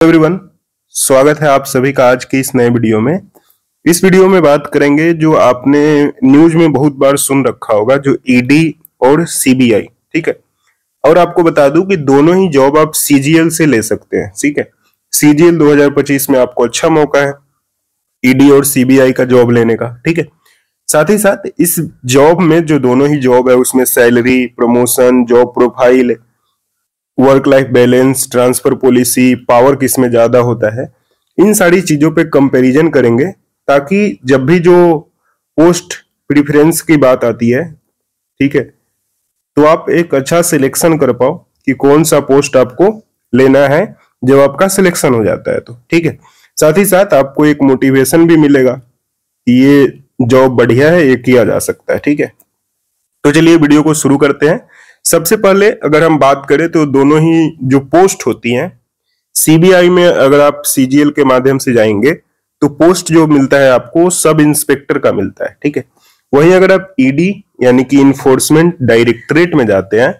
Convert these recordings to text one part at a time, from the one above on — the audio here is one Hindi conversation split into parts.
एवरीवन, स्वागत है आप सभी का आज की इस नए वीडियो में। इस वीडियो में बात करेंगे जो आपने न्यूज में बहुत बार सुन रखा होगा, जो ईडी और सीबीआई। ठीक है, और आपको बता दूं कि दोनों ही जॉब आप सीजीएल से ले सकते हैं। ठीक है, सीजीएल 2025 में आपको अच्छा मौका है ईडी और सीबीआई का जॉब लेने का। ठीक है, साथ ही साथ इस जॉब में जो दोनों ही जॉब है उसमें salary, promotion, job profile, work life balance, transfer policy, power किस में ज्यादा होता है, इन सारी चीजों पे कंपैरिजन करेंगे, ताकि जब भी जो पोस्ट प्रेफरेंस की बात आती है, ठीक है, तो आप एक अच्छा सिलेक्शन कर पाओ कि कौन सा पोस्ट आपको लेना है जब आपका सिलेक्शन हो जाता है। तो ठीक है, साथ ही साथ आपको एक मोटिवेशन भी मिलेगा कि ये जॉब बढ़िया है, ये किया जा सकता है। ठीक है, तो चलिए वीडियो को शुरू करते हैं। सबसे पहले अगर हम बात करें तो दोनों ही जो पोस्ट होती हैं, सीबीआई में अगर आप सीजीएल के माध्यम से जाएंगे तो पोस्ट जो मिलता है आपको सब इंस्पेक्टर का मिलता है। ठीक है, वहीं अगर आप ईडी यानी कि इन्फोर्समेंट डायरेक्टरेट में जाते हैं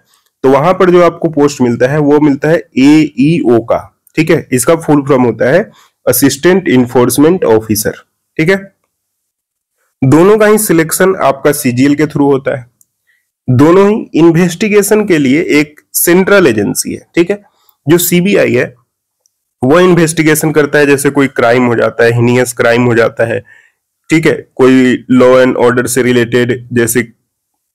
तो वहां पर जो आपको पोस्ट मिलता है वो मिलता है एईओ का। ठीक है, इसका फुल फॉर्म होता है असिस्टेंट इन्फोर्समेंट ऑफिसर। ठीक है, दोनों का ही सिलेक्शन आपका सीजीएल के थ्रू होता है। दोनों ही इन्वेस्टिगेशन के लिए एक सेंट्रल एजेंसी है। ठीक है, जो सीबीआई है वो इन्वेस्टिगेशन करता है, जैसे कोई क्राइम हो जाता है, हिनियस क्राइम हो जाता है, ठीक है, कोई लॉ एंड ऑर्डर से रिलेटेड जैसे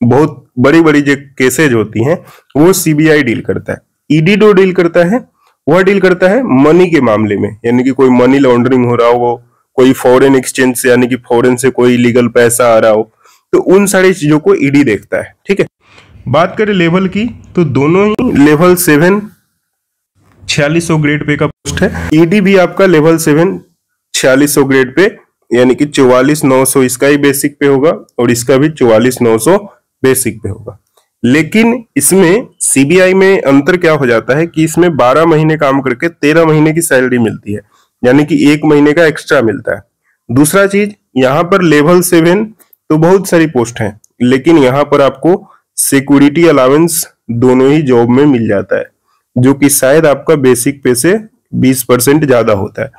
बहुत बड़ी बड़ी जो केसेज होती हैं वो सीबीआई डील करता है। ईडी जो डील करता है वह डील करता है मनी के मामले में, यानी कि कोई मनी लॉन्ड्रिंग हो रहा हो, कोई फॉरेन एक्सचेंज से यानी कि फॉरेन से कोई लीगल पैसा आ रहा हो, तो उन सारी चीजों को ईडी देखता है। ठीक है, बात करें लेवल की तो दोनों ही लेवल 7 4600 ग्रेड पे का पोस्ट है। ईडी भी आपका लेवल 7 4600 ग्रेड पे यानी कि 44,900 इसका ही बेसिक पे होगा और इसका भी 44,900 बेसिक पे होगा। लेकिन इसमें सीबीआई में अंतर क्या हो जाता है कि इसमें 12 महीने काम करके 13 महीने की सैलरी मिलती है, यानी कि 1 महीने का एक्स्ट्रा मिलता है। दूसरा चीज, यहाँ पर लेवल 7 तो बहुत सारी पोस्ट हैं, लेकिन यहाँ पर आपको सिक्योरिटी अलाउंस दोनों ही जॉब में मिल जाता है, जो कि शायद आपका बेसिक पे से 20% ज्यादा होता है।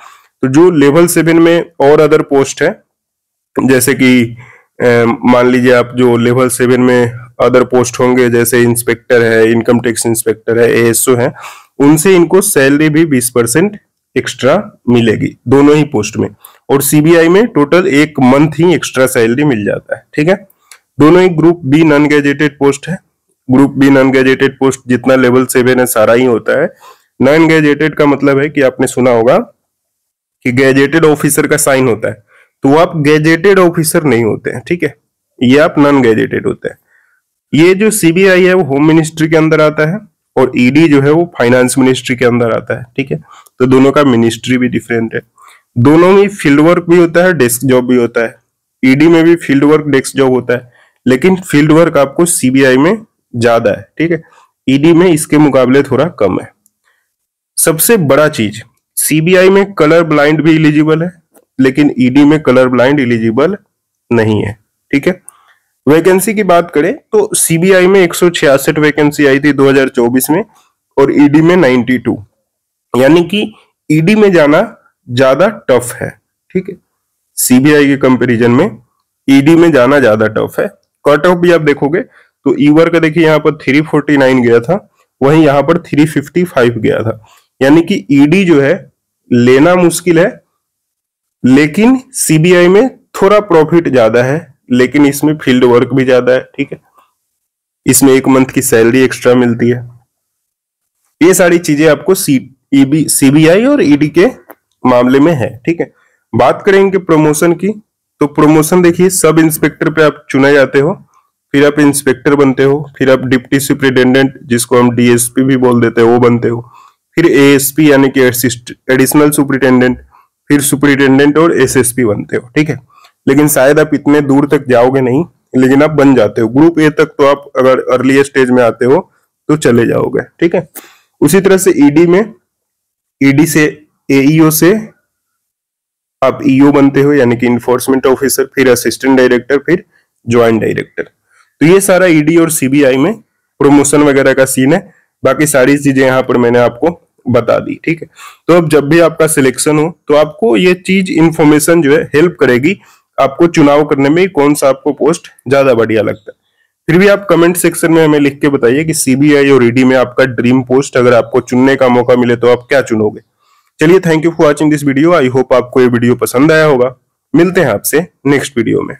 तो जो लेवल 7 में और अदर पोस्ट है, जैसे कि मान लीजिए आप जो लेवल 7 में अदर पोस्ट होंगे, जैसे इंस्पेक्टर है, इनकम टैक्स इंस्पेक्टर है, एएसओ है, उनसे इनको सैलरी भी 20% एक्स्ट्रा मिलेगी दोनों ही पोस्ट में। और सीबीआई में टोटल 1 मंथ ही एक्स्ट्रा सैलरी मिल जाता है। ठीक है, दोनों ही group B non gazetted post है। Group B non gazetted post जितना लेवल 7 है सारा ही होता है। नॉन गैजेटेड का मतलब है कि आपने सुना होगा कि गैजेटेड ऑफिसर का साइन होता है, तो आप गैजेटेड ऑफिसर नहीं होते हैं। ठीक है, ये आप नॉन गैजेटेड होते हैं। ये जो सीबीआई है वो होम मिनिस्ट्री के अंदर आता है और ईडी जो है वो फाइनेंस मिनिस्ट्री के अंदर आता है। ठीक है, तो दोनों का मिनिस्ट्री भी डिफरेंट है। दोनों में फील्ड वर्क भी होता है, डेस्क जॉब भी होता है। ईडी में भी फील्ड वर्क, डेस्क जॉब होता है, लेकिन फील्ड वर्क आपको सीबीआई में ज्यादा है। ठीक है, ईडी में इसके मुकाबले थोड़ा कम है। सबसे बड़ा चीज, सीबीआई में कलर ब्लाइंड भी एलिजिबल है, लेकिन ईडी में कलर ब्लाइंड एलिजिबल नहीं है। ठीक है, वैकेंसी की बात करें तो सीबीआई में 166 वैकेंसी आई थी 2024 में और ईडी में 92, यानी कि ईडी में जाना ज्यादा टफ है। ठीक है, सीबीआई के कंपैरिजन में ईडी में जाना ज्यादा टफ है। कट ऑफ भी आप देखोगे तो ईवर का देखिए यहाँ पर 349 गया था, वहीं यहाँ पर 355 गया था, यानी कि ईडी जो है लेना मुश्किल है, लेकिन सीबीआई में थोड़ा प्रॉफिट ज्यादा है, लेकिन इसमें फील्ड वर्क भी ज्यादा है। ठीक है, इसमें 1 मंथ की सैलरी एक्स्ट्रा मिलती है। ये सारी चीजें आपको सीबीआई और ईडी के मामले में है। ठीक है, बात करेंगे प्रमोशन की तो प्रमोशन देखिए, सब इंस्पेक्टर पे आप चुने जाते हो, फिर आप इंस्पेक्टर बनते हो, फिर आप डिप्टी सुपरिटेंडेंट जिसको हम डीएसपी भी बोल देते हैं वो बनते हो, फिर एएसपी यानी कि एडिशनल सुपरिटेंडेंट, फिर सुपरिटेंडेंट और एसएसपी बनते हो। ठीक है, लेकिन शायद आप इतने दूर तक जाओगे नहीं, लेकिन आप बन जाते हो। ग्रुप ए तक तो आप अगर अर्ली स्टेज में आते हो तो चले जाओगे। ठीक है, उसी तरह से ईडी में, ईडी से एईओ से आप ईओ बनते हो यानी कि इन्फोर्समेंट ऑफिसर, फिर असिस्टेंट डायरेक्टर, फिर ज्वाइंट डायरेक्टर। तो ये सारा ईडी और सीबीआई में प्रमोशन वगैरह का सीन है। बाकी सारी चीजें यहाँ पर मैंने आपको बता दी। ठीक है, तो अब जब भी आपका सिलेक्शन हो तो आपको ये चीज इंफॉर्मेशन जो है हेल्प करेगी आपको चुनाव करने में कौन सा आपको पोस्ट ज्यादा बढ़िया लगता है। फिर भी आप कमेंट सेक्शन में हमें लिख के बताइए कि सीबीआई और ईडी में आपका ड्रीम पोस्ट अगर आपको चुनने का मौका मिले तो आप क्या चुनोगे। चलिए, thank you for watching this video. I hope आपको ये वीडियो पसंद आया होगा। मिलते हैं आपसे नेक्स्ट वीडियो में।